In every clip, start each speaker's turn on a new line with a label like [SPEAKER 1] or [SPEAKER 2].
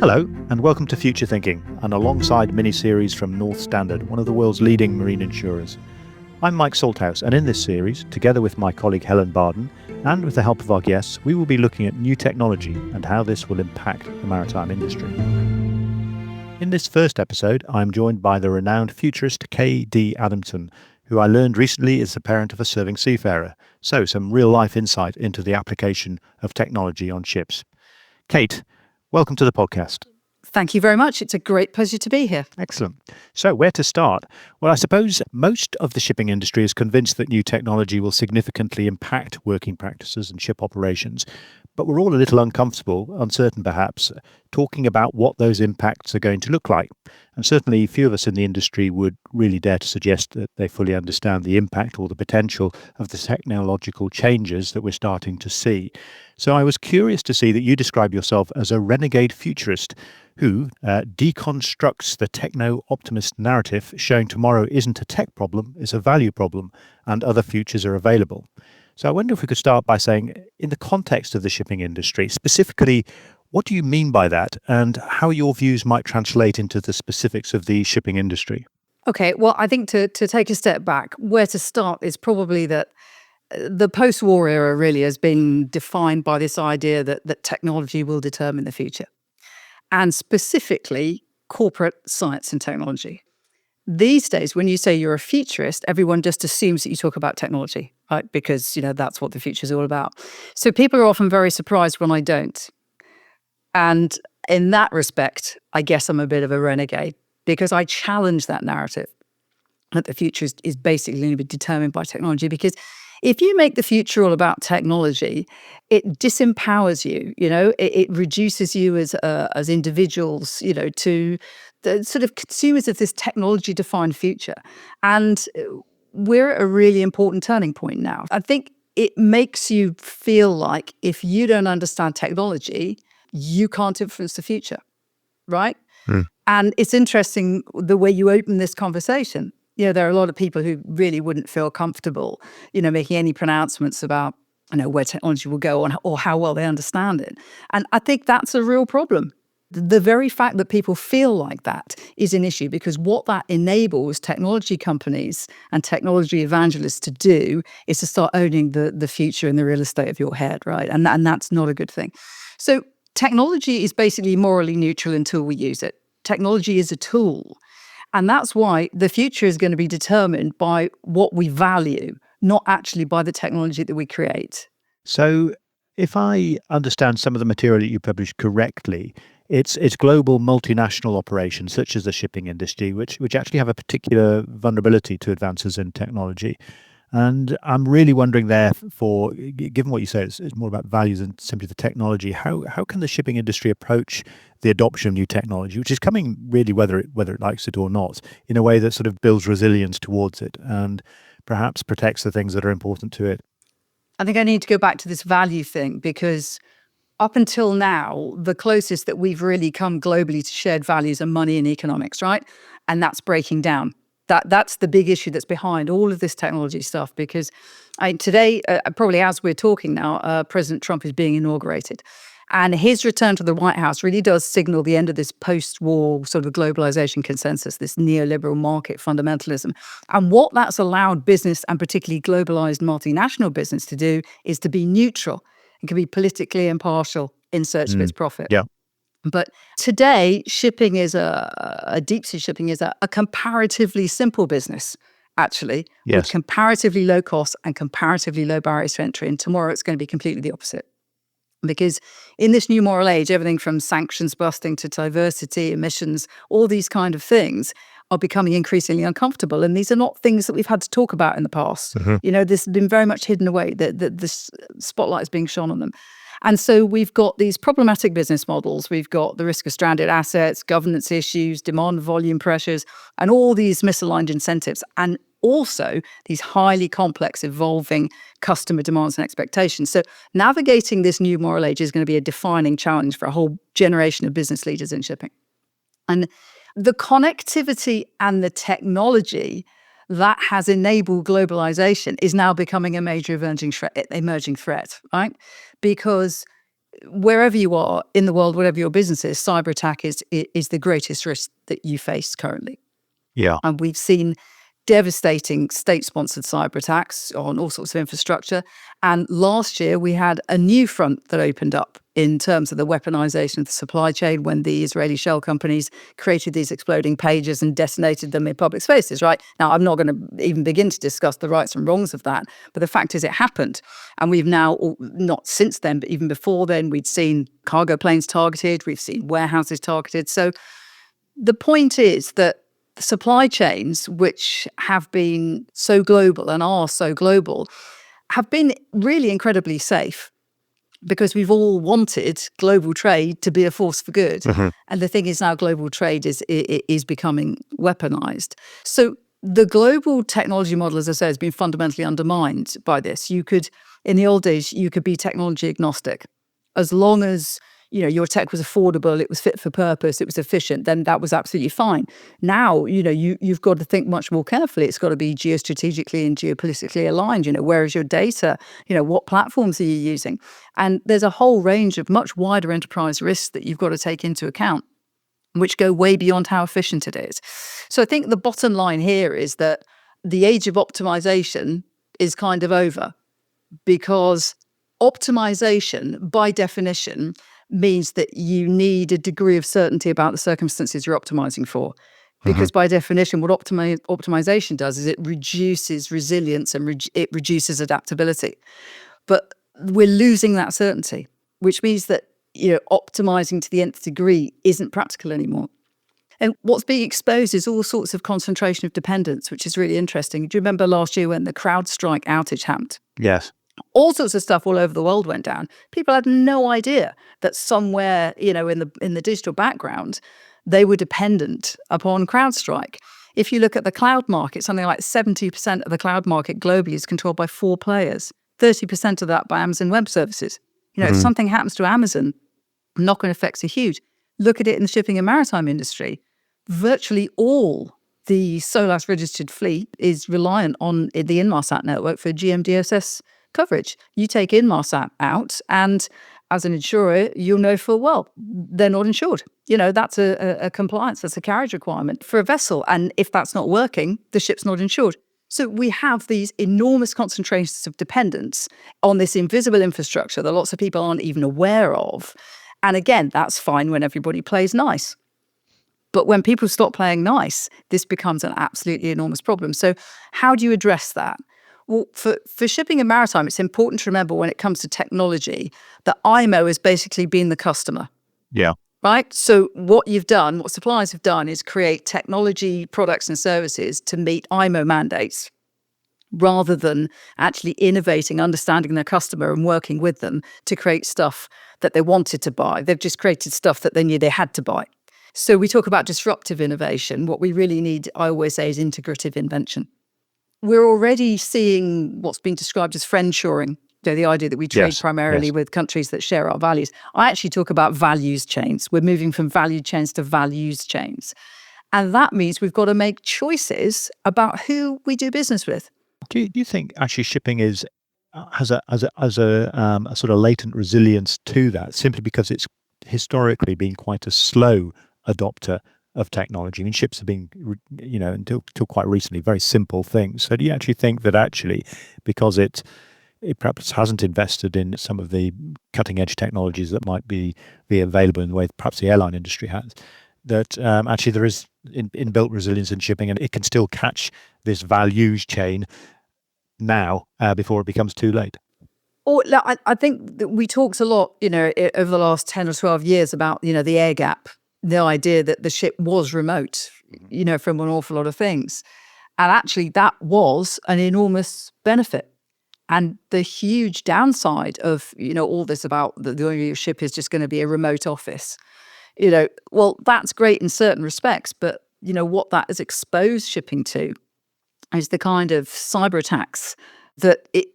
[SPEAKER 1] Hello, and welcome to Future Thinking, an alongside mini-series from North Standard, one of the world's leading marine insurers. I'm Mike Salthouse, and in this series, together with my colleague Helen Barden, and with the help of our guests, we will be looking at new technology and how this will impact the maritime industry. In this first episode, I'm joined by the renowned futurist K.D. Adamson, who I learned recently is the parent of a serving seafarer, so some real-life insight into the application of technology on ships. Kate, welcome to the podcast.
[SPEAKER 2] Thank you very much. It's a great pleasure to be here.
[SPEAKER 1] Excellent. So where to start? Well, I suppose most of the shipping industry is convinced that new technology will significantly impact working practices and ship operations, but we're all a little uncomfortable, uncertain perhaps, talking about what those impacts are going to look like. And certainly few of us in the industry would really dare to suggest that they fully understand the impact or the potential of the technological changes that we're starting to see. So I was curious to see that you describe yourself as a renegade futurist who deconstructs the techno-optimist narrative, showing tomorrow isn't a tech problem, it's a value problem, and other futures are available. So I wonder if we could start by saying, in the context of the shipping industry, specifically, what do you mean by that, and how your views might translate into the specifics of the shipping industry?
[SPEAKER 2] Okay, well, I think to take a step back, where to start is probably that the post-war era really has been defined by this idea that technology will determine the future, and specifically corporate science and technology. These days, when you say you're a futurist, everyone just assumes that you talk about technology, right? Because, that's what the future is all about. So people are often very surprised when I don't. And in that respect, I guess I'm a bit of a renegade because I challenge that narrative that the future is basically going to be determined by technology. Because if you make the future all about technology, it disempowers you, it reduces you as individuals, to the sort of consumers of this technology-defined future. And we're at a really important turning point now. I think it makes you feel like if you don't understand technology, you can't influence the future, right? And it's interesting the way you open this conversation. There are a lot of people who really wouldn't feel comfortable, making any pronouncements about, where technology will go or how well they understand it. And I think that's a real problem. The very fact that people feel like that is an issue because what that enables technology companies and technology evangelists to do is to start owning the future and the real estate of your head, right? And that's not a good thing. So technology is basically morally neutral until we use it. Technology is a tool. And that's why the future is going to be determined by what we value, not actually by the technology that we create.
[SPEAKER 1] So if I understand some of the material that you publish correctly, it's global multinational operations such as the shipping industry, which actually have a particular vulnerability to advances in technology. And I'm really wondering therefore, given what you say, it's more about values than simply the technology, how can the shipping industry approach the adoption of new technology, which is coming really whether it likes it or not, in a way that sort of builds resilience towards it and perhaps protects the things that are important to it?
[SPEAKER 2] I think I need to go back to this value thing because up until now, the closest that we've really come globally to shared values are money and economics, right? And that's breaking down. That's the big issue that's behind all of this technology stuff because today, probably as we're talking now, President Trump is being inaugurated. And his return to the White House really does signal the end of this post-war sort of globalization consensus, this neoliberal market fundamentalism. And what that's allowed business and particularly globalized multinational business to do is to be neutral. It can be politically impartial in search of its profit.
[SPEAKER 1] Yeah.
[SPEAKER 2] But today, shipping is deep sea shipping is a comparatively simple business, actually,
[SPEAKER 1] Yes.
[SPEAKER 2] with comparatively low costs and comparatively low barriers to entry. And tomorrow it's going to be completely the opposite. Because in this new moral age, everything from sanctions busting to diversity, emissions, all these kind of things are becoming increasingly uncomfortable. And these are not things that we've had to talk about in the past. This has been very much hidden away, the spotlight is being shone on them. And so we've got these problematic business models. We've got the risk of stranded assets, governance issues, demand volume pressures, and all these misaligned incentives. And also these highly complex, evolving customer demands and expectations. So navigating this new moral age is going to be a defining challenge for a whole generation of business leaders in shipping. And the connectivity and the technology that has enabled globalization is now becoming a major emerging threat, right? Because wherever you are in the world, whatever your business is, cyber attack is the greatest risk that you face currently.
[SPEAKER 1] Yeah.
[SPEAKER 2] And we've seen devastating state-sponsored cyber attacks on all sorts of infrastructure. And last year, we had a new front that opened up in terms of the weaponization of the supply chain when the Israeli shell companies created these exploding pages and detonated them in public spaces, right? Now, I'm not going to even begin to discuss the rights and wrongs of that, but the fact is it happened. And we've now, not since then, but even before then, we'd seen cargo planes targeted, we've seen warehouses targeted. So the point is that supply chains, which have been so global and are so global, have been really incredibly safe because we've all wanted global trade to be a force for good. And the thing is now global trade is becoming weaponized. So the global technology model, as I say, has been fundamentally undermined by this. In the old days, you could be technology agnostic. As long as your tech was affordable, it was fit for purpose, it was efficient, then that was absolutely fine. Now, you've got to think much more carefully. It's got to be geostrategically and geopolitically aligned. Where is your data? What platforms are you using? And there's a whole range of much wider enterprise risks that you've got to take into account, which go way beyond how efficient it is. So I think the bottom line here is that the age of optimization is kind of over, because optimization, by definition, means that you need a degree of certainty about the circumstances you're optimizing for. Because by definition, what optimization does is it reduces resilience and it reduces adaptability. But we're losing that certainty, which means that optimizing to the nth degree isn't practical anymore. And what's being exposed is all sorts of concentration of dependence, which is really interesting. Do you remember last year when the CrowdStrike outage happened?
[SPEAKER 1] Yes.
[SPEAKER 2] All sorts of stuff all over the world went down. People had no idea that somewhere, in the digital background, they were dependent upon CrowdStrike. If you look at the cloud market, something like 70% of the cloud market globally is controlled by 4 players, 30% of that by Amazon Web Services. If something happens to Amazon, knock-on effects are huge. Look at it in the shipping and maritime industry. Virtually all the SOLAS registered fleet is reliant on the Inmarsat network for GMDSS coverage. You take Inmarsat out, and as an insurer, you'll know full well they're not insured. That's a compliance, that's a carriage requirement for a vessel. And if that's not working, the ship's not insured. So we have these enormous concentrations of dependence on this invisible infrastructure that lots of people aren't even aware of. And again, that's fine when everybody plays nice. But when people stop playing nice, this becomes an absolutely enormous problem. So how do you address that? Well, for shipping and maritime, it's important to remember when it comes to technology that IMO has basically been the customer.
[SPEAKER 1] Yeah.
[SPEAKER 2] Right? So what suppliers have done is create technology products and services to meet IMO mandates rather than actually innovating, understanding their customer and working with them to create stuff that they wanted to buy. They've just created stuff that they knew they had to buy. So we talk about disruptive innovation. What we really need, I always say, is integrative invention. We're already seeing what's been described as friendshoring, the idea that we trade primarily with countries that share our values. I actually talk about values chains. We're moving from value chains to values chains. And that means we've got to make choices about who we do business with.
[SPEAKER 1] Do you think actually shipping has a sort of latent resilience to that, simply because it's historically been quite a slow adopter of technology? I mean, ships have been, until quite recently, very simple things. So do you actually think that because it perhaps hasn't invested in some of the cutting edge technologies that might be available in the way that perhaps the airline industry has, that actually there is inbuilt resilience in shipping, and it can still catch this values chain now before it becomes too late?
[SPEAKER 2] Or I think that we talked a lot, over the last 10 or 12 years about, the air gap, the idea that the ship was remote, from an awful lot of things. And actually that was an enormous benefit. And the huge downside of, all this about the ship is just going to be a remote office, well, that's great in certain respects, but, what that has exposed shipping to is the kind of cyber attacks that it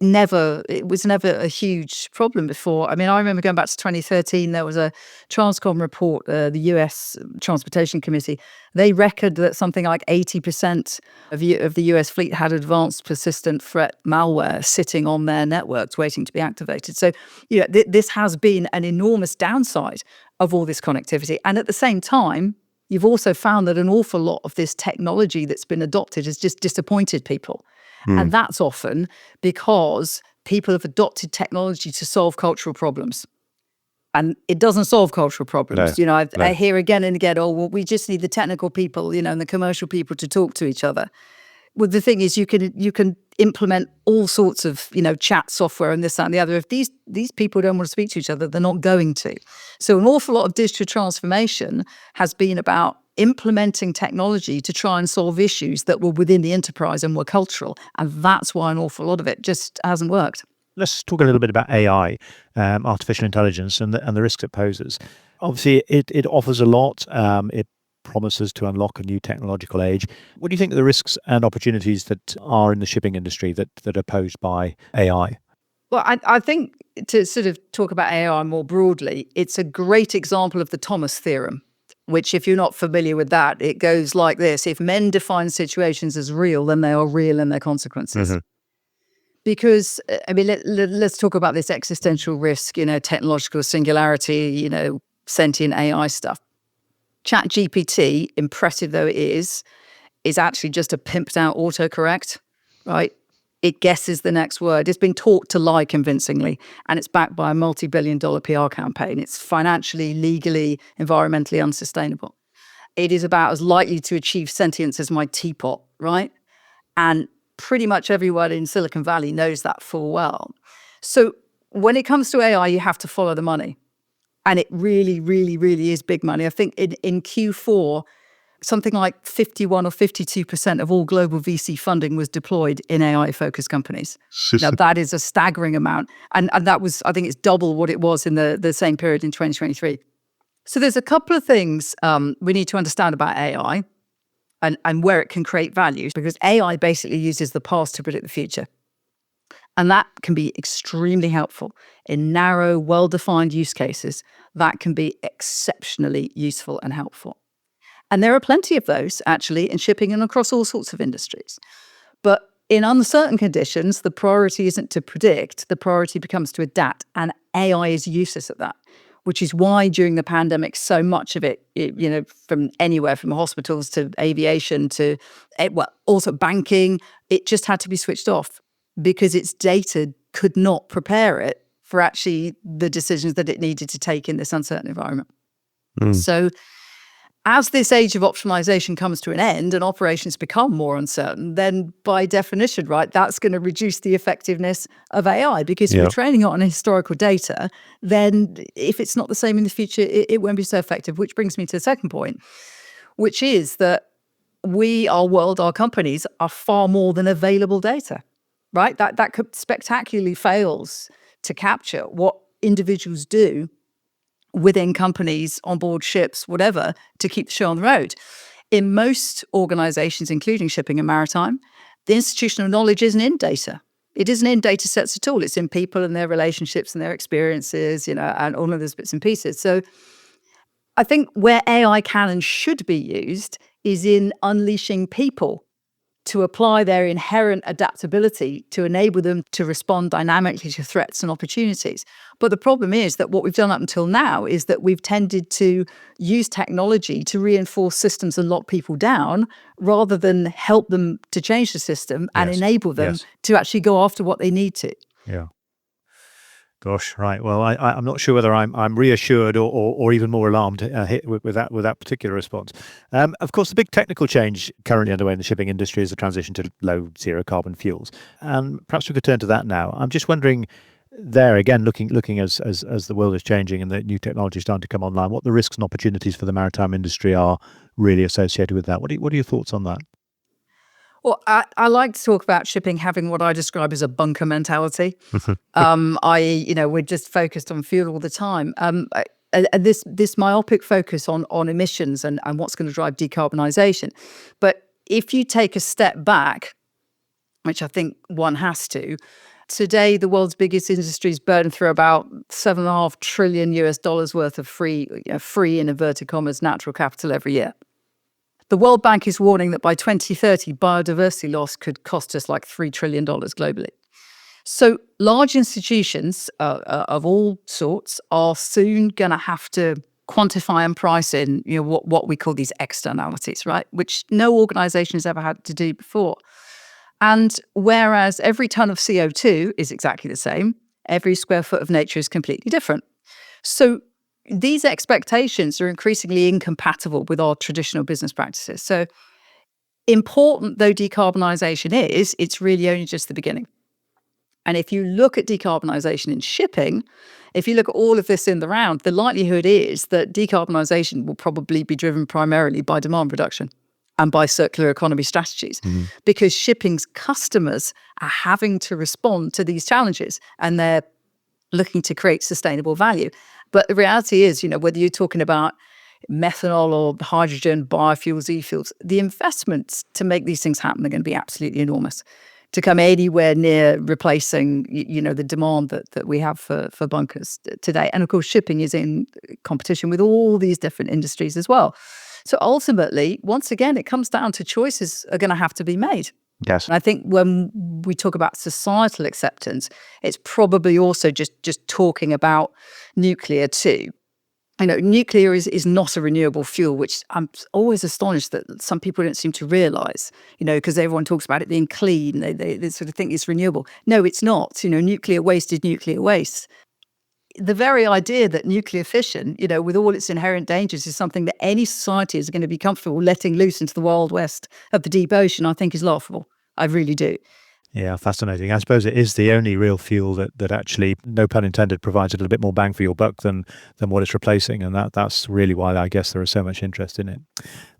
[SPEAKER 2] was never a huge problem before. I mean, I remember going back to 2013, there was a Transcom report, the US Transportation Committee. They reckoned that something like 80% of the US fleet had advanced persistent threat malware sitting on their networks waiting to be activated. So, this has been an enormous downside of all this connectivity. And at the same time, you've also found that an awful lot of this technology that's been adopted has just disappointed people. And that's often because people have adopted technology to solve cultural problems. And it doesn't solve cultural problems. I hear again and again, oh, well, we just need the technical people, and the commercial people to talk to each other. Well, the thing is, you can implement all sorts of, chat software and this, that, and the other. If these people don't want to speak to each other, they're not going to. So an awful lot of digital transformation has been about implementing technology to try and solve issues that were within the enterprise and were cultural. And that's why an awful lot of it just hasn't worked.
[SPEAKER 1] Let's talk a little bit about AI, artificial intelligence, and the risks it poses. Obviously, it offers a lot. It promises to unlock a new technological age. What do you think are the risks and opportunities that are in the shipping industry that are posed by AI?
[SPEAKER 2] Well, I think to sort of talk about AI more broadly, it's a great example of the Thomas theorem, which, if you're not familiar with that, it goes like this. If men define situations as real, then they are real in their consequences. Mm-hmm. Because, I mean, let's talk about this existential risk, technological singularity, sentient AI stuff. ChatGPT, impressive though it is actually just a pimped out autocorrect, right? It guesses the next word. It's been taught to lie convincingly, and it's backed by a multi-billion-dollar PR campaign. It's financially, legally, environmentally unsustainable. It is about as likely to achieve sentience as my teapot, right? And pretty much everyone in Silicon Valley knows that full well. So when it comes to AI, you have to follow the money. And it really, really, really is big money. I think in Q4, something like 51 or 52% of all global VC funding was deployed in AI-focused companies. Now, that is a staggering amount. And that was, I think it's double what it was in the same period in 2023. So there's a couple of things we need to understand about AI and where it can create value, because AI basically uses the past to predict the future. And that can be extremely helpful in narrow, well-defined use cases. That can be exceptionally useful and helpful. And there are plenty of those, actually, in shipping and across all sorts of industries. But in uncertain conditions, the priority isn't to predict. The priority becomes to adapt. And AI is useless at that, which is why during the pandemic, so much of it, from anywhere from hospitals to aviation to, also banking, it just had to be switched off, because its data could not prepare it for actually the decisions that it needed to take in this uncertain environment. So as this age of optimization comes to an end and operations become more uncertain, then by definition, right, that's going to reduce the effectiveness of AI, because if you're training it on historical data, then if it's not the same in the future, it won't be so effective, which brings me to the second point, which is that our companies are far more than available data. Right? That could spectacularly fails to capture what individuals do within companies, on board ships, whatever, to keep the show on the road. In most organizations, including shipping and maritime, the institutional knowledge isn't in data. It isn't in data sets at all. It's in people and their relationships and their experiences, and all of those bits and pieces. So I think where AI can and should be used is in unleashing people to apply their inherent adaptability to enable them to respond dynamically to threats and opportunities. But the problem is that what we've done up until now is that we've tended to use technology to reinforce systems and lock people down, rather than help them to change the system and enable them to actually go after what they need to.
[SPEAKER 1] Yeah. Gosh, right. Well, I'm not sure whether I'm reassured or even more alarmed with that particular response. Of course, the big technical change currently underway in the shipping industry is the transition to low zero carbon fuels, and perhaps we could turn to that now. I'm just wondering, there again, looking as the world is changing and the new technology is starting to come online, what the risks and opportunities for the maritime industry are really associated with that. What are your thoughts on that?
[SPEAKER 2] Well, I like to talk about shipping having what I describe as a bunker mentality. We're just focused on fuel all the time. This myopic focus on emissions and what's going to drive decarbonisation. But if you take a step back which I think one has to. Today, the world's biggest industries burn through about $7.5 trillion worth of free in inverted commas natural capital every year. The World Bank is warning that by 2030, biodiversity loss could cost us like $3 trillion globally. So large institutions of all sorts are soon going to have to quantify and price in what we call these externalities, right? Which no organization has ever had to do before. And whereas every ton of CO2 is exactly the same, every square foot of nature is completely different. So these expectations are increasingly incompatible with our traditional business practices. So important though decarbonisation is, it's really only just the beginning. And if you look at decarbonisation in shipping, if you look at all of this in the round, the likelihood is that decarbonisation will probably be driven primarily by demand reduction and by circular economy strategies, because shipping's customers are having to respond to these challenges and they're looking to create sustainable value. But the reality is, whether you're talking about methanol or hydrogen, biofuels, e-fuels, the investments to make these things happen are going to be absolutely enormous. To come anywhere near replacing, the demand that we have for bunkers today. And of course, shipping is in competition with all these different industries as well. So ultimately, once again, it comes down to choices are going to have to be made.
[SPEAKER 1] Yes.
[SPEAKER 2] And I think when we talk about societal acceptance, it's probably also just talking about nuclear too. Nuclear is not a renewable fuel, which I'm always astonished that some people don't seem to realise, because everyone talks about it being clean. They sort of think it's renewable. No, it's not. Nuclear waste is nuclear waste. The very idea that nuclear fission, with all its inherent dangers, is something that any society is going to be comfortable letting loose into the wild west of the deep ocean, I think is laughable. I really do.
[SPEAKER 1] Yeah, fascinating. I suppose it is the only real fuel that actually, no pun intended, provides a little bit more bang for your buck than what it's replacing, and that's really why I guess there is so much interest in it.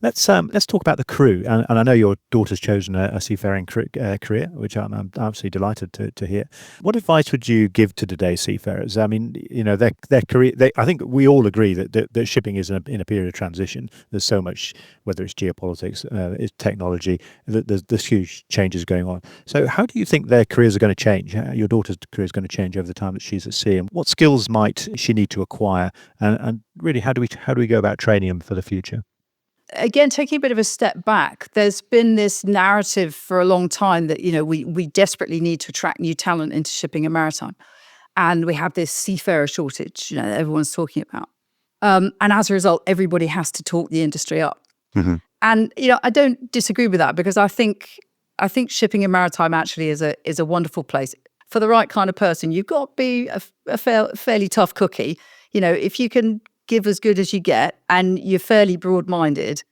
[SPEAKER 1] Let's talk about the crew, and I know your daughter's chosen a seafaring career, which I'm absolutely delighted to hear. What advice would you give to today's seafarers? I mean, their career. I think we all agree that shipping is in a period of transition. There's so much, whether it's geopolitics, it's technology, there's huge changes going on. So how do you think their careers are going to change? Your daughter's career is going to change over the time that she's at sea, and what skills might she need to acquire? And really, how do we go about training them for the future?
[SPEAKER 2] Again, taking a bit of a step back, there's been this narrative for a long time that we desperately need to attract new talent into shipping and maritime, and we have this seafarer shortage that everyone's talking about, and as a result, everybody has to talk the industry up.
[SPEAKER 1] Mm-hmm.
[SPEAKER 2] And I don't disagree with that, because I think shipping and maritime actually is a wonderful place for the right kind of person. You've got to be a fairly tough cookie. If you can give as good as you get and you're fairly broad-minded,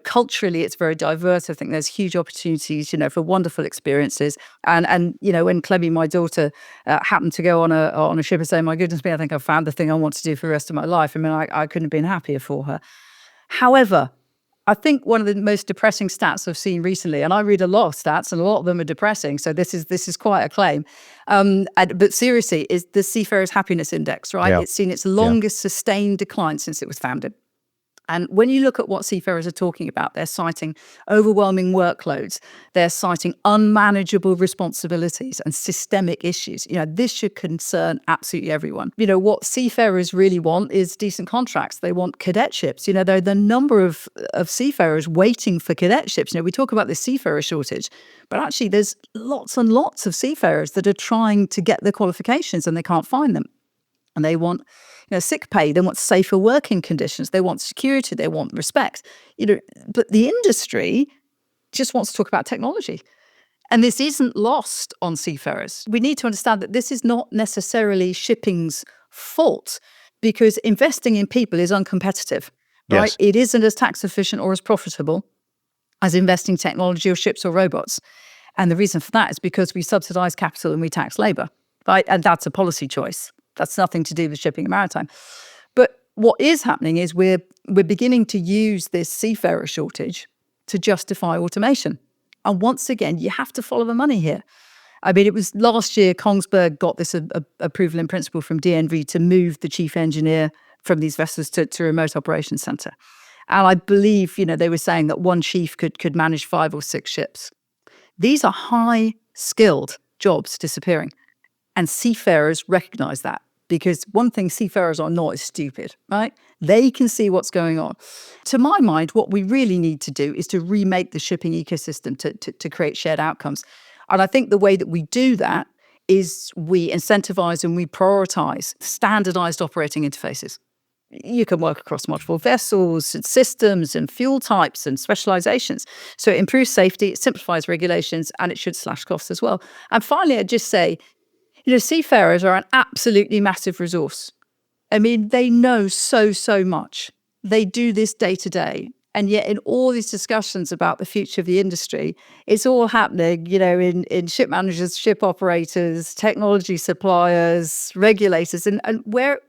[SPEAKER 2] culturally it's very diverse. I think there's huge opportunities, for wonderful experiences. And when Clemmy, my daughter, happened to go on a ship and say, my goodness me, I think I've found the thing I want to do for the rest of my life. I mean, I couldn't have been happier for her. However, I think one of the most depressing stats I've seen recently, and I read a lot of stats and a lot of them are depressing, so this is quite a claim. But seriously, is the Seafarers Happiness Index, right?
[SPEAKER 1] Yeah.
[SPEAKER 2] It's seen its longest sustained decline since it was founded. And when you look at what seafarers are talking about, they're citing overwhelming workloads, they're citing unmanageable responsibilities and systemic issues. This should concern absolutely everyone. What seafarers really want is decent contracts. They want cadetships. There are the number of seafarers waiting for cadetships. We talk about the seafarer shortage, but actually there's lots and lots of seafarers that are trying to get their qualifications and they can't find them. And they want sick pay, they want safer working conditions, they want security, they want respect. But the industry just wants to talk about technology. And this isn't lost on seafarers. We need to understand that this is not necessarily shipping's fault, because investing in people is uncompetitive, right?
[SPEAKER 1] Yes.
[SPEAKER 2] It isn't as tax efficient or as profitable as investing in technology or ships or robots. And the reason for that is because we subsidize capital and we tax labor, right? And that's a policy choice. That's nothing to do with shipping and maritime. But what is happening is we're beginning to use this seafarer shortage to justify automation. And once again, you have to follow the money here. I mean, it was last year, Kongsberg got this approval in principle from DNV to move the chief engineer from these vessels to remote operations center. And I believe, they were saying that one chief could manage 5 or 6 ships. These are high-skilled jobs disappearing. And seafarers recognize that, because one thing seafarers are not is stupid, right? They can see what's going on. To my mind, what we really need to do is to remake the shipping ecosystem to create shared outcomes. And I think the way that we do that is we incentivize and we prioritize standardized operating interfaces. You can work across multiple vessels and systems and fuel types and specializations. So it improves safety, it simplifies regulations, and it should slash costs as well. And finally, I'd just say, seafarers are an absolutely massive resource. I mean, they know so much. They do this day to day. And yet in all these discussions about the future of the industry, it's all happening, in ship managers, ship operators, technology suppliers, regulators. And where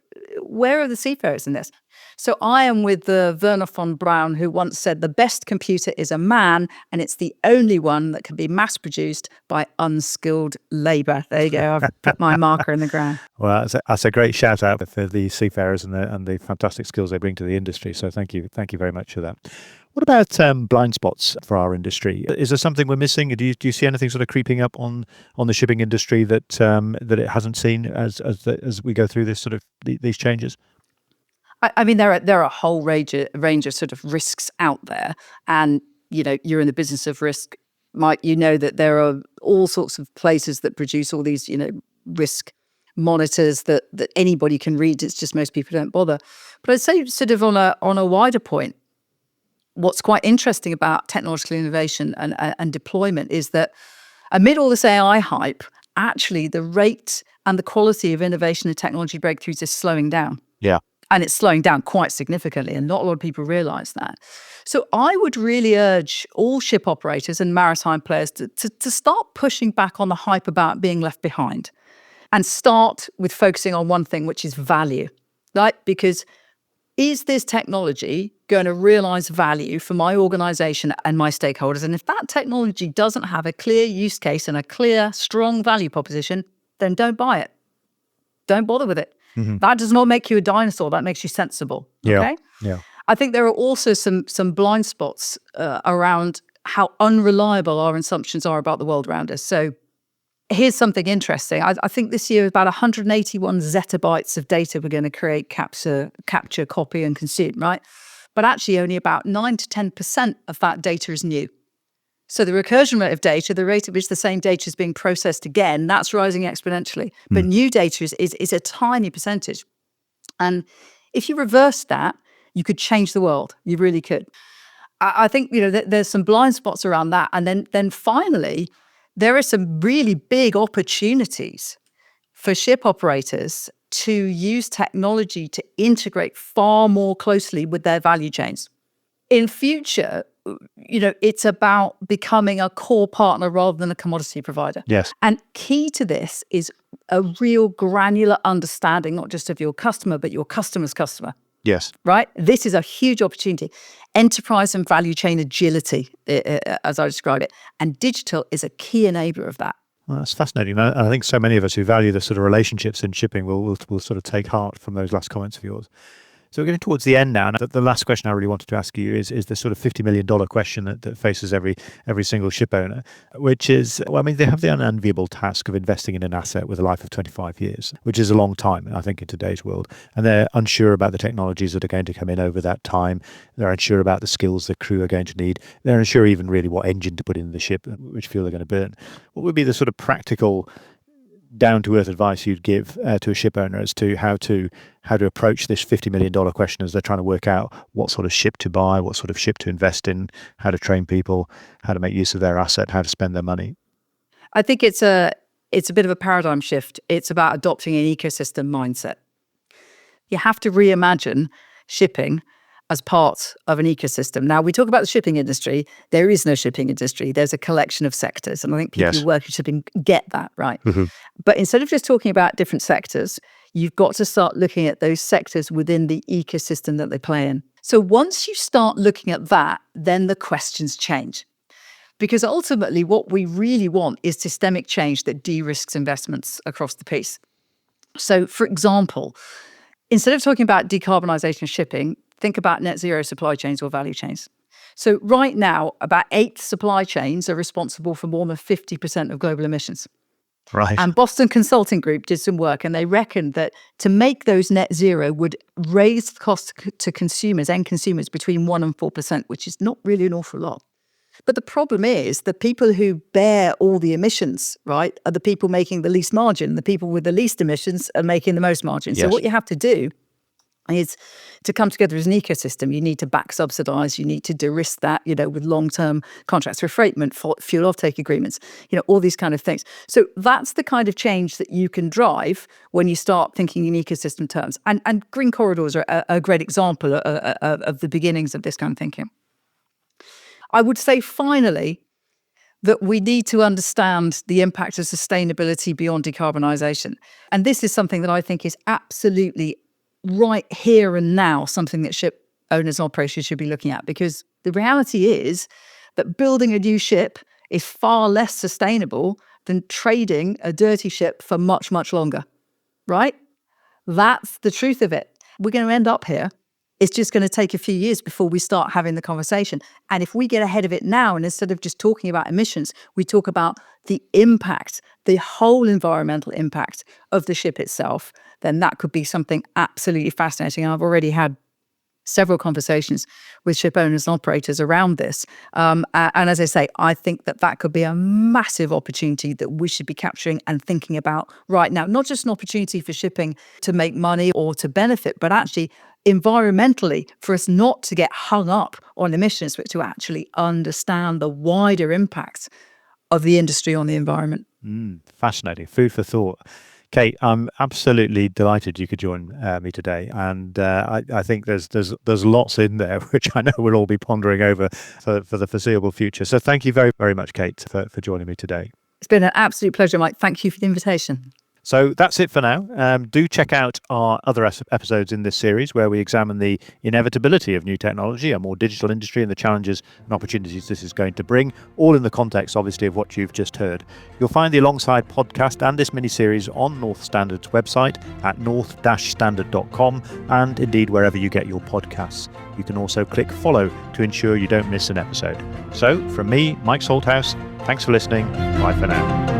[SPEAKER 2] are the seafarers in this? So I am with the Werner von Braun, who once said, the best computer is a man, and it's the only one that can be mass-produced by unskilled labour. There you go. I've put my marker in the ground.
[SPEAKER 1] Well, that's a great shout out for the seafarers and the fantastic skills they bring to the industry. So thank you very much for that. What about blind spots for our industry? Is there something we're missing? Do you see anything sort of creeping up on the shipping industry that it hasn't seen as we go through this sort of these changes?
[SPEAKER 2] I mean, there are a whole range of sort of risks out there, and you're in the business of risk, Mike. You know that there are all sorts of places that produce all these risk monitors that anybody can read. It's just most people don't bother. But I'd say, sort of on a wider point, what's quite interesting about technological innovation and deployment is that amid all this AI hype, actually the rate and the quality of innovation and technology breakthroughs is slowing down.
[SPEAKER 1] Yeah.
[SPEAKER 2] And it's slowing down quite significantly, and not a lot of people realize that. So I would really urge all ship operators and maritime players to start pushing back on the hype about being left behind, and start with focusing on one thing, which is value, right? Because is this technology going to realize value for my organization and my stakeholders? And if that technology doesn't have a clear use case and a clear, strong value proposition, then don't buy it. Don't bother with it. Mm-hmm. That does not make you a dinosaur. That makes you sensible. Okay?
[SPEAKER 1] Yeah.
[SPEAKER 2] I think there are also some blind spots around how unreliable our assumptions are about the world around us. So here's something interesting. I think this year about 181 zettabytes of data we're going to create, capture, copy, and consume, right? But actually only about 9 to 10% of that data is new. So the recursion rate of data, the rate at which the same data is being processed again, that's rising exponentially. But new data is a tiny percentage. And if you reverse that, you could change the world. You really could. I think there's some blind spots around that. And then finally, there are some really big opportunities for ship operators to use technology to integrate far more closely with their value chains. In future, it's about becoming a core partner rather than a commodity provider.
[SPEAKER 1] Yes.
[SPEAKER 2] And key to this is a real granular understanding, not just of your customer, but your customer's customer.
[SPEAKER 1] Yes.
[SPEAKER 2] Right? This is a huge opportunity. Enterprise and value chain agility, as I describe it. And digital is a key enabler of that.
[SPEAKER 1] Well, that's fascinating. And I think so many of us who value the sort of relationships in shipping will sort of take heart from those last comments of yours. So we're getting towards the end now. And the last question I really wanted to ask you is the sort of $50 million question that faces every single ship owner, which is, they have the unenviable task of investing in an asset with a life of 25 years, which is a long time, I think, in today's world. And they're unsure about the technologies that are going to come in over that time. They're unsure about the skills the crew are going to need. They're unsure even really what engine to put in the ship, which fuel they're going to burn. What would be the sort of practical down-to-earth advice you'd give to a ship owner as to how to approach this $50 million question as they're trying to work out what sort of ship to buy, what sort of ship to invest in, how to train people, how to make use of their asset, how to spend their money?
[SPEAKER 2] I think it's a bit of a paradigm shift. It's about adopting an ecosystem mindset. You have to reimagine shipping as part of an ecosystem. Now, we talk about the shipping industry. There is no shipping industry. There's a collection of sectors. And I think people who work in shipping get that, right? Mm-hmm. But instead of just talking about different sectors, you've got to start looking at those sectors within the ecosystem that they play in. So once you start looking at that, then the questions change. Because ultimately, what we really want is systemic change that de-risks investments across the piece. So, for example, instead of talking about decarbonisation of shipping, think about net zero supply chains or value chains. So right now, about 8 supply chains are responsible for more than 50% of global emissions.
[SPEAKER 1] Right.
[SPEAKER 2] And Boston Consulting Group did some work, and they reckoned that to make those net zero would raise the cost to consumers, end consumers, between 1% and 4%, which is not really an awful lot. But the problem is the people who bear all the emissions, right, are the people making the least margin. The people with the least emissions are making the most margin. So
[SPEAKER 1] Yes.
[SPEAKER 2] what you have to do is to come together as an ecosystem. You need to back subsidize, you need to de-risk that, with long-term contracts for freightment, fuel offtake agreements, all these kind of things. So that's the kind of change that you can drive when you start thinking in ecosystem terms. And green corridors are a great example of the beginnings of this kind of thinking. I would say finally that we need to understand the impact of sustainability beyond decarbonisation. And this is something that I think is absolutely right here and now, something that ship owners and operators should be looking at, because the reality is that building a new ship is far less sustainable than trading a dirty ship for much, much longer, right? That's the truth of it. We're going to end up here. It's just going to take a few years before we start having the conversation. And if we get ahead of it now, and instead of just talking about emissions, we talk about the impact, the whole environmental impact of the ship itself, then that could be something absolutely fascinating. I've already had several conversations with ship owners and operators around this. And as I say, I think that could be a massive opportunity that we should be capturing and thinking about right now. Not just an opportunity for shipping to make money or to benefit, but actually environmentally for us not to get hung up on emissions, but to actually understand the wider impacts of the industry on the environment.
[SPEAKER 1] Fascinating. Food for thought. Kate, I'm absolutely delighted you could join me today, and I think there's lots in there which I know we'll all be pondering over for the foreseeable future. So thank you very, very much, Kate, for joining me today.
[SPEAKER 2] It's been an absolute pleasure, Mike. Thank you for the invitation.
[SPEAKER 1] So that's it for now. Do check out our other episodes in this series where we examine the inevitability of new technology, a more digital industry, and the challenges and opportunities this is going to bring, all in the context, obviously, of what you've just heard. You'll find the Alongside podcast and this mini-series on North Standard's website at north-standard.com and indeed wherever you get your podcasts. You can also click follow to ensure you don't miss an episode. So from me, Mike Salthouse, thanks for listening. Bye for now.